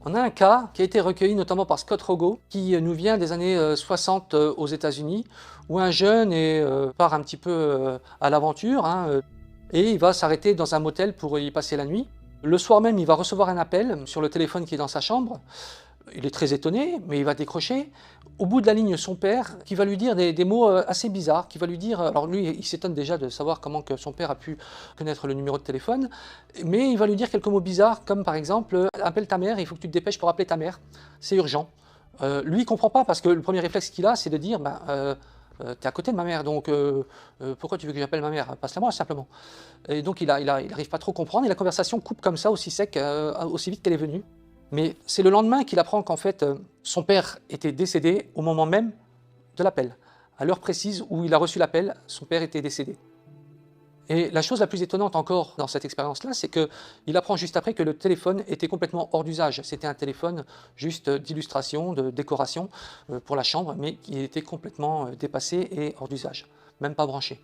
On a un cas qui a été recueilli notamment par Scott Rogo, qui nous vient des années 60 aux États-Unis, où un jeune part un petit peu à l'aventure, hein, et il va s'arrêter dans un motel pour y passer la nuit. Le soir même, il va recevoir un appel sur le téléphone qui est dans sa chambre. Il est très étonné, mais il va décrocher. Au bout de la ligne, son père, qui va lui dire des mots assez bizarres, qui va lui dire, alors lui, il s'étonne déjà de savoir comment que son père a pu connaître le numéro de téléphone, mais il va lui dire quelques mots bizarres, comme par exemple, appelle ta mère, il faut que tu te dépêches pour appeler ta mère, c'est urgent. Lui, il ne comprend pas, parce que le premier réflexe qu'il a, c'est de dire, t'es à côté de ma mère, donc pourquoi tu veux que j'appelle ma mère? Passe-la moi, simplement. Et donc il n'arrive pas trop à comprendre, et la conversation coupe comme ça, aussi sec, aussi vite qu'elle est venue. Mais c'est le lendemain qu'il apprend qu'en fait, son père était décédé au moment même de l'appel. À l'heure précise où il a reçu l'appel, son père était décédé. Et la chose la plus étonnante encore dans cette expérience-là, c'est qu'il apprend juste après que le téléphone était complètement hors d'usage. C'était un téléphone juste d'illustration, de décoration pour la chambre, mais qui était complètement dépassé et hors d'usage, même pas branché.